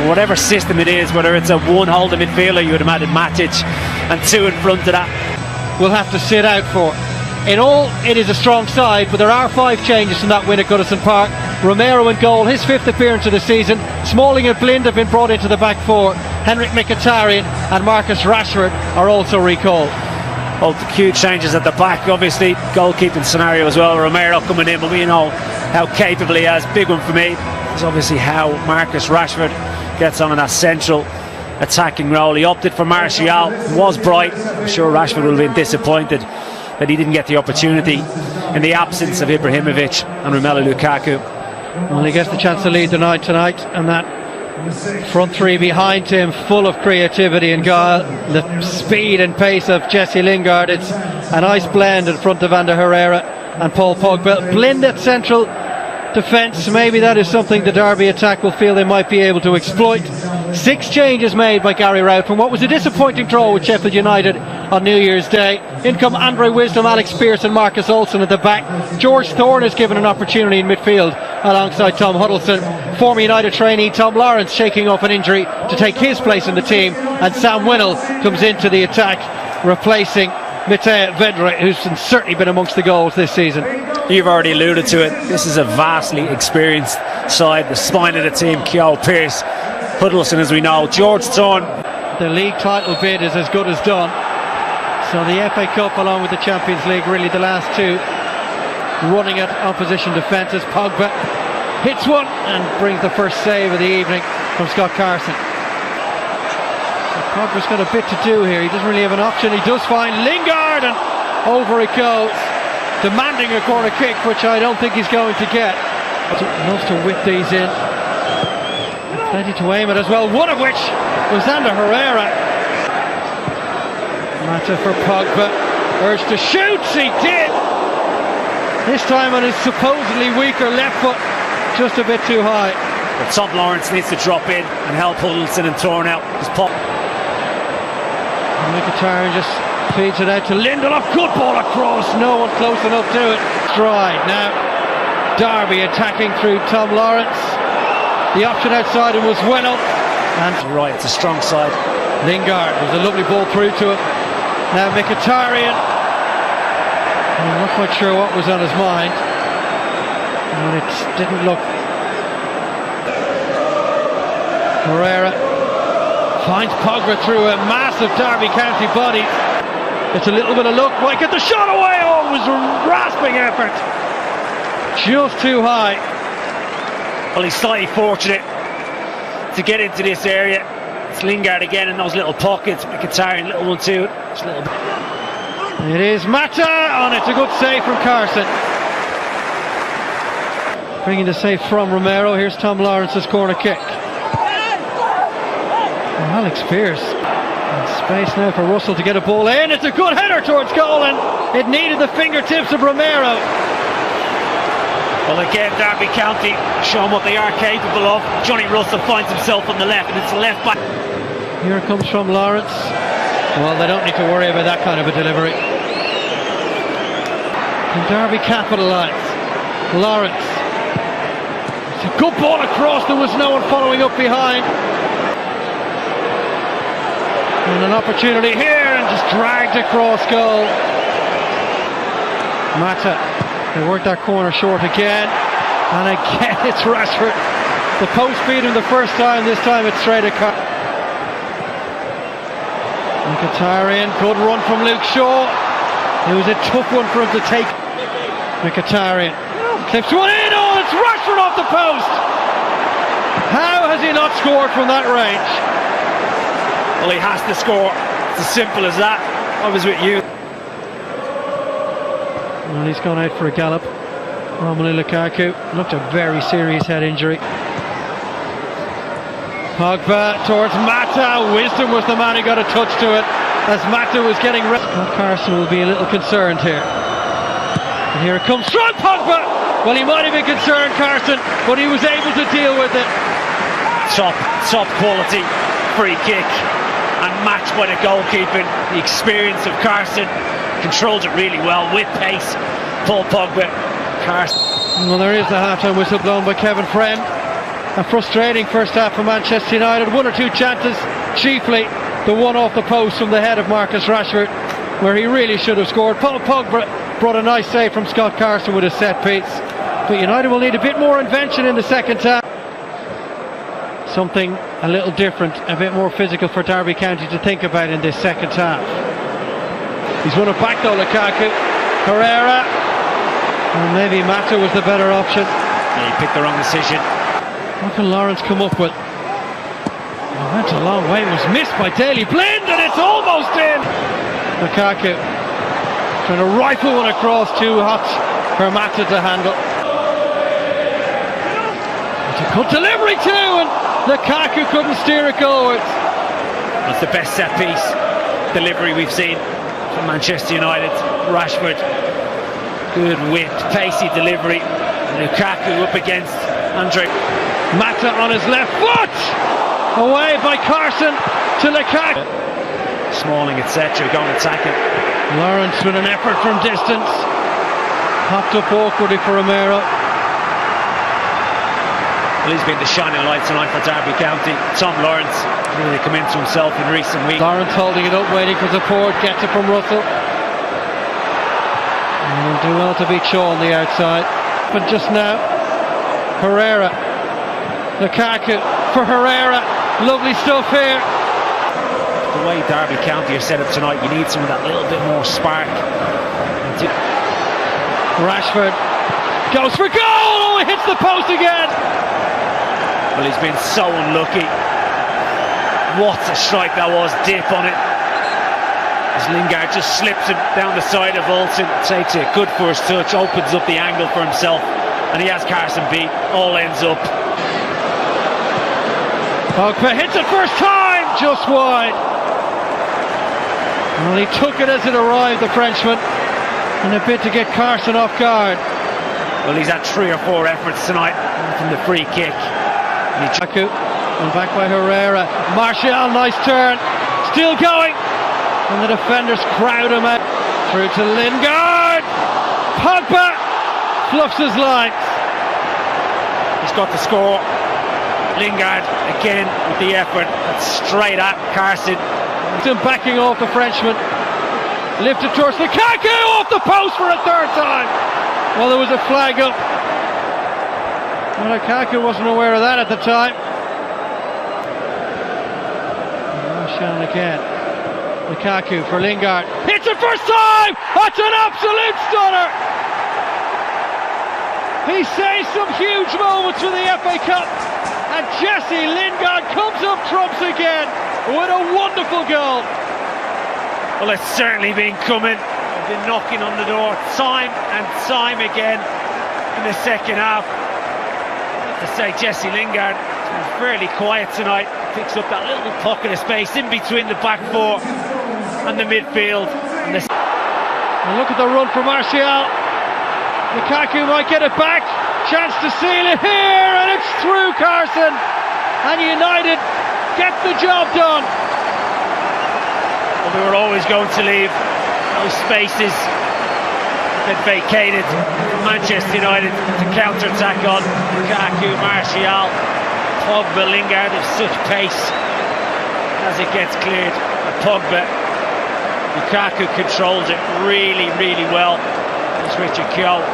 whatever system it is, whether it's a one holding midfielder, you would imagine Matic, and two in front of that. Will have to sit out for. In all, it is a strong side, but there are 5 changes from that win at Goodison Park. Romero in goal, his 5th appearance of the season. Smalling and Blind have been brought into the back 4. Henrik Mkhitaryan and Marcus Rashford are also recalled. Well, the huge changes at the back, obviously goalkeeping scenario as well. Romero coming in, but we know how capable he is. Big one for me is obviously how Marcus Rashford gets on in that central attacking role. He opted for Martial, was bright. I'm sure Rashford will have been disappointed that he didn't get the opportunity in the absence of Ibrahimovic and Romelu Lukaku. Well, he gets the chance to lead the night tonight, and that front 3 behind him, full of creativity and guile. The speed and pace of Jesse Lingard. It's a nice blend in front of Ander Herrera and Paul Pogba. Blind at central defence. Maybe that is something the Derby attack will feel they might be able to exploit. 6 changes made by Gary Rowett from what was a disappointing draw with Sheffield United on New Year's Day. In come Andre Wisdom, Alex Pearce and Marcus Olsen at the back. George Thorne is given an opportunity in midfield alongside Tom Huddleston. Former United trainee Tom Lawrence shaking off an injury to take his place in the team, and Sam Winnell comes into the attack replacing Matej Vedra, who's certainly been amongst the goals this season. You've already alluded to it. This is a vastly experienced side. The spine of the team, Keogh Pearce, Huddleston, as we know, George Thorne. The league title bid is as good as done. So the FA Cup along with the Champions League, really the last 2 running at opposition defences. Pogba hits one and brings the first save of the evening from Scott Carson. So Pogba's got a bit to do here. He doesn't really have an option. He does find Lingard and over it goes, demanding a corner kick, which I don't think he's going to get. Loves to whip these in. Plenty to aim at as well, one of which was Ander Herrera. Mata for Pogba, urged to shoot, he did! This time on his supposedly weaker left foot, just a bit too high. But Tom Lawrence needs to drop in and help Huddleston and Thorne out. Mkhitaryan just feeds it out to Lindelof, good ball across, no one close enough to it. Stride now, Derby attacking through Tom Lawrence. The option outside him was Winnell. And right, it's a strong side. Lingard, was a lovely ball through to him. Now Mkhitaryan. I'm not quite sure what was on his mind, but it didn't look. Herrera finds Pogba through a massive Derby County body. It's a little bit of luck, might get the shot away. Oh, it was a rasping effort, just too high. Well, he's slightly fortunate to get into this area. It's Lingard again in those little pockets. Mkhitaryan, little one too. Just a little bit. It is Mata on it. A good save from Carson. Bringing the save from Romero. Here's Tom Lawrence's corner kick. And Alex Pearce. And space now for Russell to get a ball in. It's a good header towards goal, and it needed the fingertips of Romero. Well, again, Derby County showing what they are capable of. Johnny Russell finds himself on the left, and it's the left back. Here it comes from Lawrence. Well, they don't need to worry about that kind of a delivery. Can Derby capitalise? Lawrence. It's a good ball across. There was no one following up behind. And an opportunity here, and just dragged across goal. Mata. They work that corner short again, and again it's Rashford. The post beat him the first time, this time it's straight across. Mkhitaryan, good run from Luke Shaw. It was a tough one for him to take. Mkhitaryan clips one in, oh, it's Rashford off the post. How has he not scored from that range? Well, he has to score. It's as simple as that. I was with you. Well, he's gone out for a gallop. Romelu Lukaku looked a very serious head injury. Pogba towards Mata. Wisdom was the man who got a touch to it as Mata was getting ready. Scott Carson will be a little concerned here. And here it comes. Strong Pogba! Well, he might have been concerned, Carson, but he was able to deal with it. Top quality free kick, and matched by the goalkeeping. The experience of Carson. Controls it really well with pace. Paul Pogba, Carson. Well, there is the half-time whistle blown by Kevin Friend. A frustrating first half for Manchester United. One or two chances, chiefly the one off the post from the head of Marcus Rashford, where he really should have scored. Paul Pogba brought a nice save from Scott Carson with a set piece. But United will need a bit more invention in the second half. Something a little different, a bit more physical for Derby County to think about in this second half. He's won it back though, Lukaku. Herrera. Well, maybe Mata was the better option. Yeah, he picked the wrong decision. What can Lawrence come up with? It went a long way. It was missed by Daley Blind, and it's almost in. Lukaku trying to rifle one across, too hot for Mata to handle. It's a good delivery too, and Lukaku couldn't steer it goalwards. That's the best set piece delivery we've seen from Manchester United. Rashford, good width, pacey delivery. Lukaku up against Andre. Mata on his left foot, away by Carson to Lukaku. Smalling, etc., going attacking. Lawrence with an effort from distance, popped up awkwardly for Romero. Well, he's been the shining light tonight for Derby County. Tom Lawrence really come into himself in recent weeks. Lawrence holding it up, waiting for support, gets it from Russell. And he'll do well to beat Shaw on the outside. But just now, Herrera. Lukaku for Herrera. Lovely stuff here. The way Derby County are set up tonight, you need some of that little bit more spark. Rashford goes for goal! Oh, he hits the post again! Well, he's been so unlucky. What a strike that was, dip on it. As Lingard just slips it down the side of Olsen, takes a good first touch, opens up the angle for himself, and he has Carson beat, all ends up. Pogba hits it first time, just wide. Well, he took it as it arrived, the Frenchman, in a bit to get Carson off guard. Well, he's had 3 or 4 efforts tonight from the free kick. Lukaku, and back by Herrera. Martial, nice turn, still going, and the defenders crowd him out. Through to Lingard. Pogba fluffs his lines. He's got the score. Lingard again with the effort, straight at Carson. Still backing off the Frenchman. Lifted towards Lukaku, off the post for a third time. Well, there was a flag up. Well, Lukaku wasn't aware of that at the time. Martial again. Lukaku for Lingard. Hits it first time! That's an absolute stunner! He saves some huge moments for the FA Cup. And Jesse Lingard comes up trumps again with a wonderful goal. Well, it's certainly been coming. They've been knocking on the door time and time again in the second half. To say Jesse Lingard has been fairly quiet tonight, picks up that little pocket of space in between the back four and the midfield. And look at the run for Martial. Lukaku might get it back, chance to seal it here, and it's through Carson, and United get the job done. Well, we were always going to leave those spaces that vacated Manchester United to counter-attack on. Lukaku, Martial, Pogba, Lingard of such pace as it gets cleared. Pogba, Lukaku controls it really, really well. There's Richard Keogh.